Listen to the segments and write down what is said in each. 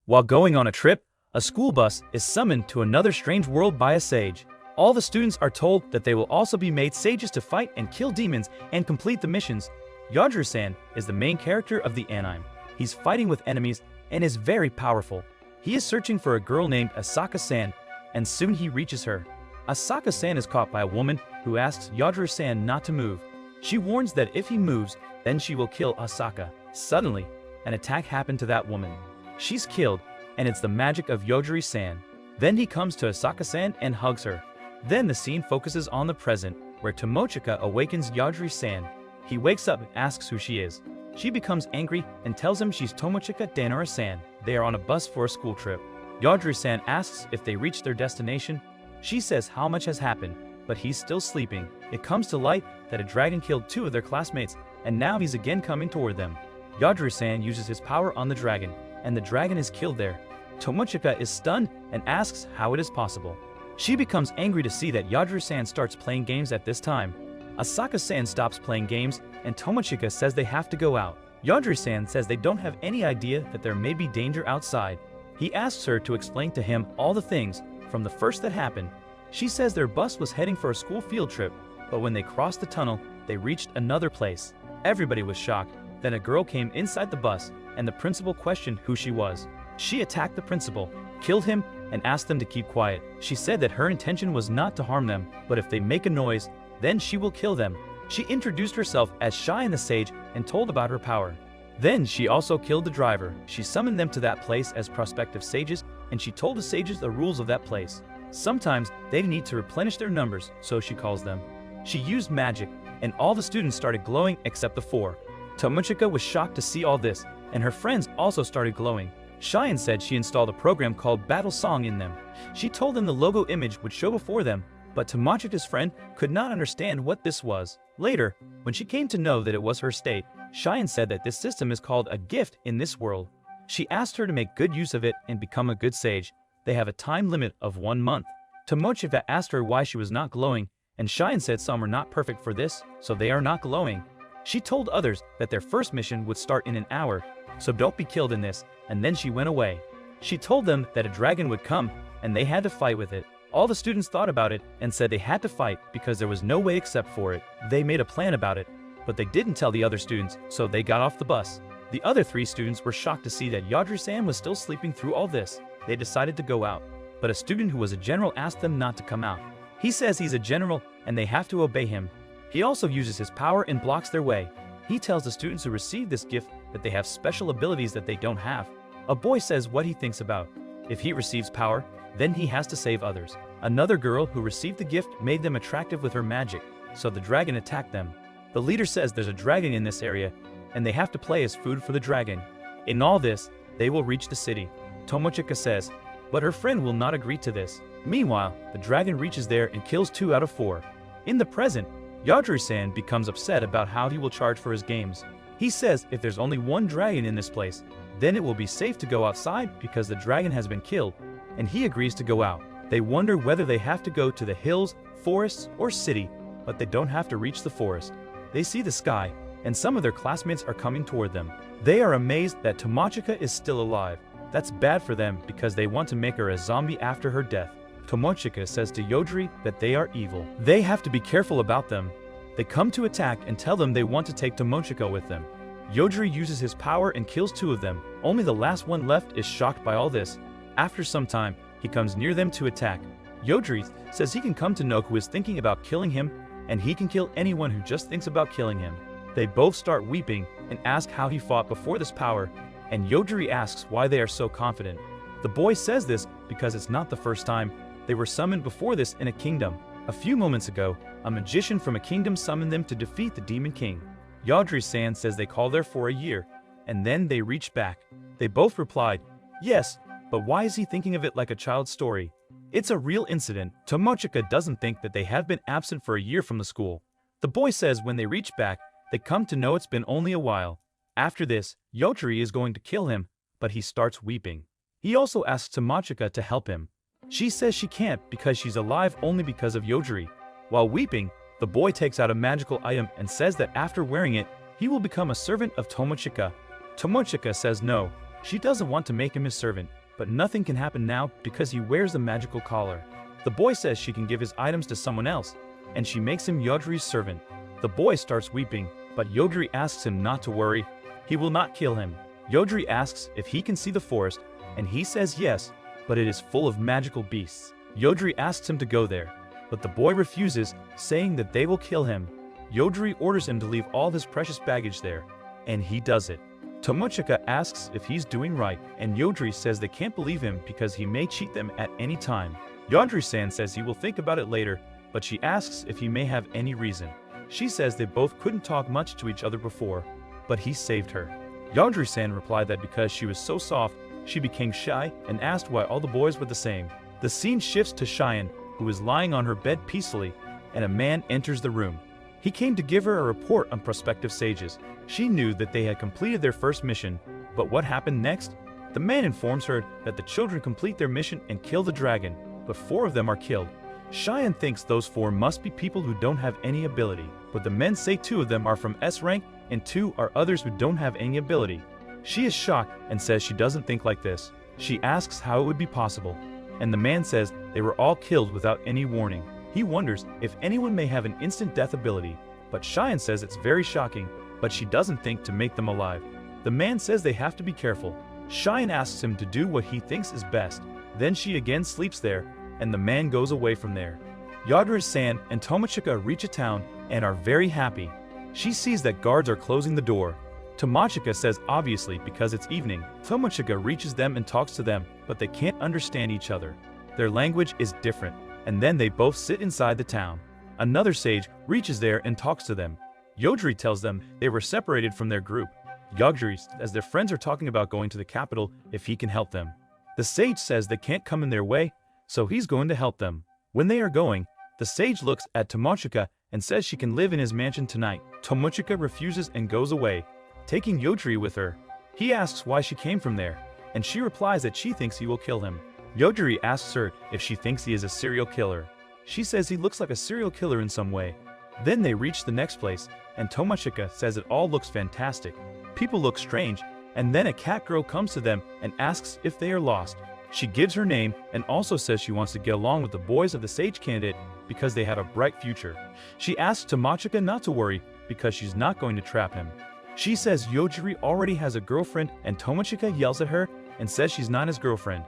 While going on a trip, a school bus is summoned to another strange world by a sage. All the students are told that they will also be made sages to fight and kill demons and complete the missions. Yogiri-san is the main character of the anime. He's fighting with enemies and is very powerful. He is searching for a girl named Asaka-san, and soon he reaches her. Asaka-san is caught by a woman who asks Yogiri-san not to move. She warns that if he moves, then she will kill Asaka. Suddenly, an attack happened to that woman. She's killed, and it's the magic of Yogiri-san. Then he comes to Asaka-san and hugs her. Then the scene focuses on the present, where Tomochika awakens Yogiri-san. He wakes up and asks who she is. She becomes angry and tells him she's Tomochika Danara-san. They are on a bus for a school trip. Yogiri-san asks if they reach their destination. She says how much has happened, but he's still sleeping. It comes to light that a dragon killed 2 of their classmates, and now he's again coming toward them. Yogiri-san uses his power on the dragon, and the dragon is killed there. Tomochika is stunned and asks how it is possible. She becomes angry to see that Yogiri-san starts playing games at this time. Asaka-san stops playing games, and Tomochika says they have to go out. Yogiri-san says they don't have any idea that there may be danger outside. He asks her to explain to him all the things from the first that happened. She says their bus was heading for a school field trip, but when they crossed the tunnel, they reached another place. Everybody was shocked. Then a girl came inside the bus, and the principal questioned who she was. She attacked the principal, killed him, and asked them to keep quiet. She said that her intention was not to harm them, but if they make a noise, then she will kill them. She introduced herself as Shine the Sage and told about her power. Then she also killed the driver. She summoned them to that place as prospective sages, and she told the sages the rules of that place. Sometimes they need to replenish their numbers, so she calls them. She used magic, and all the students started glowing except the 4. Tomochika was shocked to see all this, and her friends also started glowing. Cheyenne said she installed a program called Battle Song in them. She told them the logo image would show before them, but Tomochika's friend could not understand what this was. Later, when she came to know that it was her state, Cheyenne said that this system is called a gift in this world. She asked her to make good use of it and become a good sage. They have a time limit of 1 month. Tomochika asked her why she was not glowing, and Cheyenne said some are not perfect for this, so they are not glowing. She told others that their first mission would start in an hour, so don't be killed in this, and then she went away. She told them that a dragon would come, and they had to fight with it. All the students thought about it and said they had to fight because there was no way except for it. They made a plan about it, but they didn't tell the other students, so they got off the bus. The other 3 students were shocked to see that Yogiri-san was still sleeping through all this. They decided to go out, but a student who was a general asked them not to come out. He says he's a general and they have to obey him. He also uses his power and blocks their way. He tells the students who receive this gift that they have special abilities that they don't have. A boy says what he thinks about. If he receives power, then he has to save others. Another girl who received the gift made them attractive with her magic, so the dragon attacked them. The leader says there's a dragon in this area, and they have to play as food for the dragon. In all this, they will reach the city. Tomochika says, but her friend will not agree to this. Meanwhile, the dragon reaches there and kills 2 out of 4. In the present, Yogiri-san becomes upset about how he will charge for his games. He says if there's only 1 dragon in this place, then it will be safe to go outside because the dragon has been killed, and he agrees to go out. They wonder whether they have to go to the hills, forests, or city, but they don't have to reach the forest. They see the sky, and some of their classmates are coming toward them. They are amazed that Tomochika is still alive. That's bad for them because they want to make her a zombie after her death. Tomochika says to Yogiri that they are evil. They have to be careful about them. They come to attack and tell them they want to take Tomochika with them. Yogiri uses his power and kills 2 of them. Only the last one left is shocked by all this. After some time, he comes near them to attack. Yogiri says he can come to know who is thinking about killing him, and he can kill anyone who just thinks about killing him. They both start weeping and ask how he fought before this power, and Yogiri asks why they are so confident. The boy says this because it's not the first time. They were summoned before this in a kingdom. A few moments ago, a magician from a kingdom summoned them to defeat the demon king. Yogiri-san says they call there for a year, and then they reached back. They both replied, yes, but why is he thinking of it like a child's story? It's a real incident. Tomochika doesn't think that they have been absent for a year from the school. The boy says when they reach back, they come to know it's been only a while. After this, Yogiri is going to kill him, but he starts weeping. He also asks Tomochika to help him. She says she can't because she's alive only because of Yogiri. While weeping, the boy takes out a magical item and says that after wearing it, he will become a servant of Tomochika. Tomochika says no. She doesn't want to make him his servant, but nothing can happen now because he wears a magical collar. The boy says she can give his items to someone else, and she makes him Yogiri's servant. The boy starts weeping, but Yogiri asks him not to worry. He will not kill him. Yogiri asks if he can see the forest, and he says yes, but it is full of magical beasts. Yogiri asks him to go there, but the boy refuses, saying that they will kill him. Yogiri orders him to leave all his precious baggage there, and he does it. Tomochika asks if he's doing right, and Yogiri says they can't believe him because he may cheat them at any time. Yogiri-san says he will think about it later, but she asks if he may have any reason. She says they both couldn't talk much to each other before, but he saved her. Yogiri-san replied that because she was so soft, she became shy and asked why all the boys were the same. The scene shifts to Cheyenne, who is lying on her bed peacefully, and a man enters the room. He came to give her a report on prospective sages. She knew that they had completed their first mission, but what happened next? The man informs her that the children complete their mission and kill the dragon, but 4 of them are killed. Cheyenne thinks those 4 must be people who don't have any ability, but the men say 2 of them are from S rank and 2 are others who don't have any ability. She is shocked and says she doesn't think like this. She asks how it would be possible, and the man says they were all killed without any warning. He wonders if anyone may have an instant death ability, but Cheyenne says it's very shocking, but she doesn't think to make them alive. The man says they have to be careful. Cheyenne asks him to do what he thinks is best. Then she again sleeps there, and the man goes away from there. Yogiri-san and Tomochika reach a town and are very happy. She sees that guards are closing the door. Tomochika says obviously because it's evening. Tomochika reaches them and talks to them, but they can't understand each other. Their language is different, and then they both sit inside the town. Another sage reaches there and talks to them. Yogiri tells them they were separated from their group. Yogiri, as their friends are talking about going to the capital if he can help them. The sage says they can't come in their way, so he's going to help them. When they are going, the sage looks at Tomochika and says she can live in his mansion tonight. Tomochika refuses and goes away, taking Yogiri with her. He asks why she came from there, and she replies that she thinks he will kill him. Yogiri asks her if she thinks he is a serial killer. She says he looks like a serial killer in some way. Then they reach the next place, and Tomochika says it all looks fantastic. People look strange, and then a cat girl comes to them and asks if they are lost. She gives her name and also says she wants to get along with the boys of the sage candidate because they had a bright future. She asks Tomochika not to worry because she's not going to trap him. She says Yogiri already has a girlfriend, and Tomochika yells at her and says she's not his girlfriend.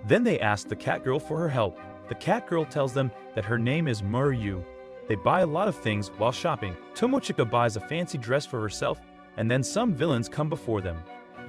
Then they ask the cat girl for her help. The cat girl tells them that her name is Murayu. They buy a lot of things while shopping. Tomochika buys a fancy dress for herself, and then some villains come before them.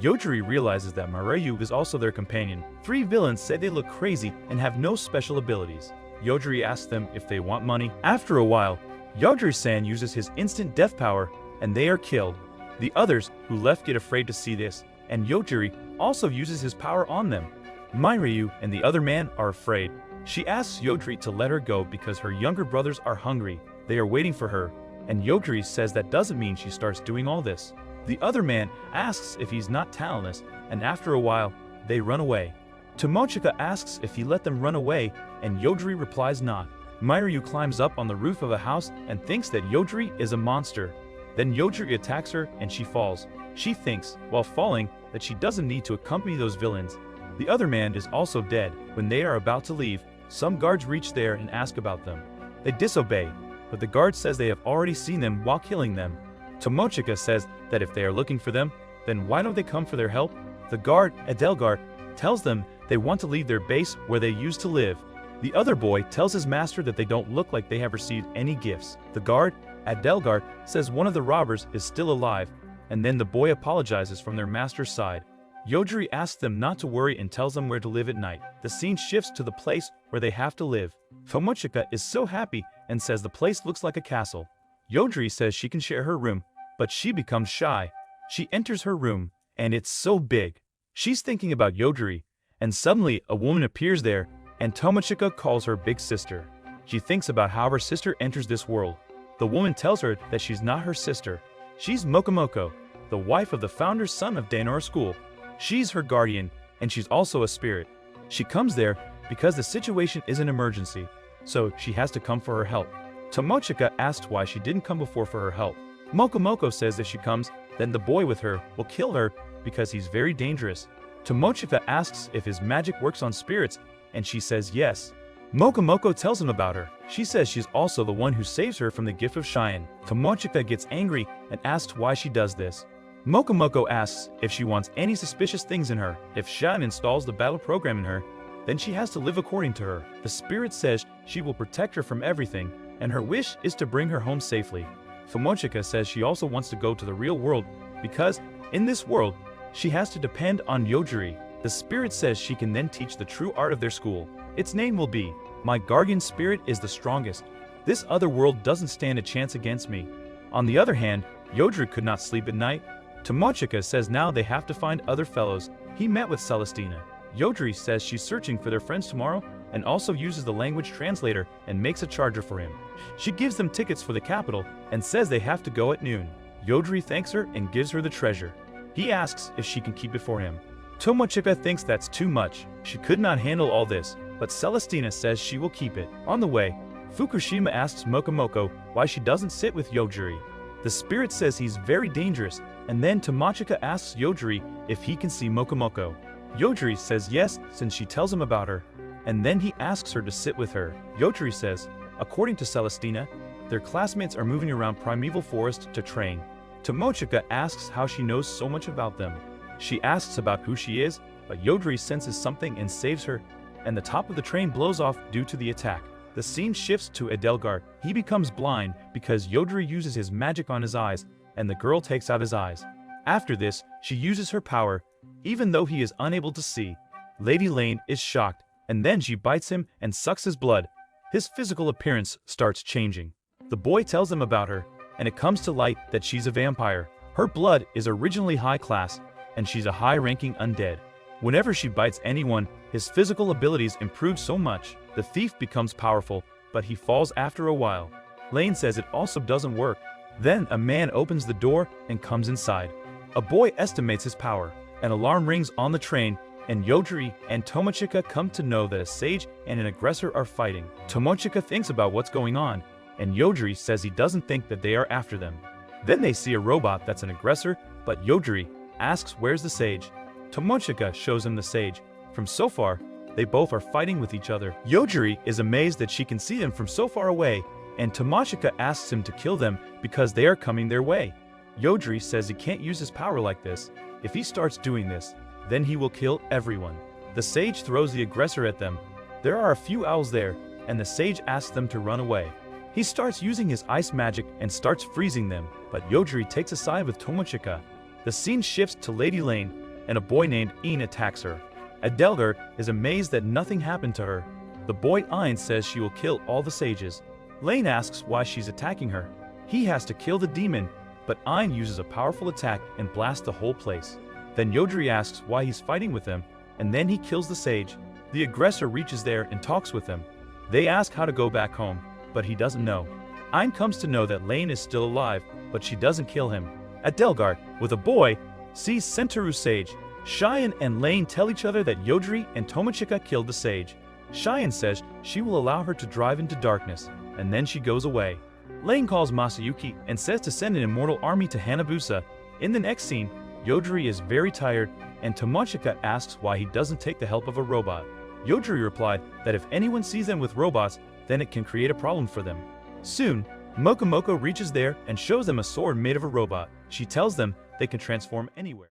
Yogiri realizes that Murayu is also their companion. 3 villains say they look crazy and have no special abilities. Yogiri asks them if they want money. After a while, Yogiri-san uses his instant death power, and they are killed. The others who left get afraid to see this, and Yogiri also uses his power on them. Murayu and the other man are afraid. She asks Yogiri to let her go because her younger brothers are hungry. They are waiting for her, and Yogiri says that doesn't mean she starts doing all this. The other man asks if he's not talentless, and after a while, they run away. Tomochika asks if he let them run away, and Yogiri replies not. Murayu climbs up on the roof of a house and thinks that Yogiri is a monster. Then Yogiri attacks her and she falls. She thinks, while falling, that she doesn't need to accompany those villains. The other man is also dead. When they are about to leave, some guards reach there and ask about them. They disobey, but the guard says they have already seen them while killing them. Tomochika says that if they are looking for them, then why don't they come for their help? The guard, Adelgard, tells them they want to leave their base where they used to live. The other boy tells his master that they don't look like they have received any gifts. The guard, Adelgard, says one of the robbers is still alive, and then the boy apologizes from their master's side. Yogiri asks them not to worry and tells them where to live at night. The scene shifts to the place where they have to live. Tomochika is so happy and says the place looks like a castle. Yogiri says she can share her room, but she becomes shy. She enters her room, and it's so big. She's thinking about Yogiri, and suddenly a woman appears there, and Tomochika calls her big sister. She thinks about how her sister enters this world. The woman tells her that she's not her sister. She's Mokomoko, the wife of the founder's son of Dainora School. She's her guardian, and she's also a spirit. She comes there because the situation is an emergency, so she has to come for her help. Tomochika asks why she didn't come before for her help. Mokomoko says if she comes, then the boy with her will kill her because he's very dangerous. Tomochika asks if his magic works on spirits, and she says yes. Mokomoko tells him about her. She says she's also the one who saves her from the gift of Cheyenne. Tomochika gets angry and asks why she does this. Mokomoko asks if she wants any suspicious things in her. If Cheyenne installs the battle program in her, then she has to live according to her. The spirit says she will protect her from everything, and her wish is to bring her home safely. Tomochika says she also wants to go to the real world because, in this world, she has to depend on Yogiri. The spirit says she can then teach the true art of their school. Its name will be, "My guardian spirit is the strongest. This other world doesn't stand a chance against me." On the other hand, Yogiri could not sleep at night. Tomochika says now they have to find other fellows. He met with Celestina. Yogiri says she's searching for their friends tomorrow and also uses the language translator and makes a charger for him. She gives them tickets for the capital and says they have to go at noon. Yogiri thanks her and gives her the treasure. He asks if she can keep it for him. Tomochika thinks that's too much. She could not handle all this, but Celestina says she will keep it. On the way, Fukushima asks Mokomoko why she doesn't sit with Yogiri. The spirit says he's very dangerous, and then Tomochika asks Yogiri if he can see Mokomoko. Yogiri says yes since she tells him about her, and then he asks her to sit with her. Yogiri says, according to Celestina, their classmates are moving around primeval forest to train. Tomochika asks how she knows so much about them. She asks about who she is, but Yogiri senses something and saves her, and the top of the train blows off due to the attack. The scene shifts to Edelgard. He becomes blind because Yogiri uses his magic on his eyes, and the girl takes out his eyes. After this, she uses her power, even though he is unable to see. Lady Lane is shocked, and then she bites him and sucks his blood. His physical appearance starts changing. The boy tells him about her, and it comes to light that she's a vampire. Her blood is originally high class, and she's a high-ranking undead. Whenever she bites anyone, his physical abilities improve so much. The thief becomes powerful, but he falls after a while. Lane says it also doesn't work. Then a man opens the door and comes inside. A boy estimates his power. An alarm rings on the train, and Yogiri and Tomochika come to know that a sage and an aggressor are fighting. Tomochika thinks about what's going on, and Yogiri says he doesn't think that they are after them. Then they see a robot that's an aggressor, but Yogiri asks where's the sage. Tomochika shows him the sage. From so far, they both are fighting with each other. Yogiri is amazed that she can see them from so far away, and Tomochika asks him to kill them because they are coming their way. Yogiri says he can't use his power like this. If he starts doing this, then he will kill everyone. The sage throws the aggressor at them. There are a few owls there, and the sage asks them to run away. He starts using his ice magic and starts freezing them, but Yogiri takes a side with Tomochika. The scene shifts to Lady Lane, and a boy named Ian attacks her. Adelgard is amazed that nothing happened to her. The boy Ian says she will kill all the sages. Lane asks why she's attacking her. He has to kill the demon, but Ian uses a powerful attack and blasts the whole place. Then Yogiri asks why he's fighting with them, and then he kills the sage. The aggressor reaches there and talks with them. They ask how to go back home, but he doesn't know. Ian comes to know that Lane is still alive, but she doesn't kill him. Adelgard, with a boy, sees Sentaru Sage. Cheyenne and Lane tell each other that Yogiri and Tomochika killed the sage. Cheyenne says she will allow her to drive into darkness, and then she goes away. Lane calls Masayuki and says to send an immortal army to Hanabusa. In the next scene, Yogiri is very tired, and Tomochika asks why he doesn't take the help of a robot. Yogiri replied that if anyone sees them with robots, then it can create a problem for them. Soon, Mokomoko reaches there and shows them a sword made of a robot. She tells them they can transform anywhere.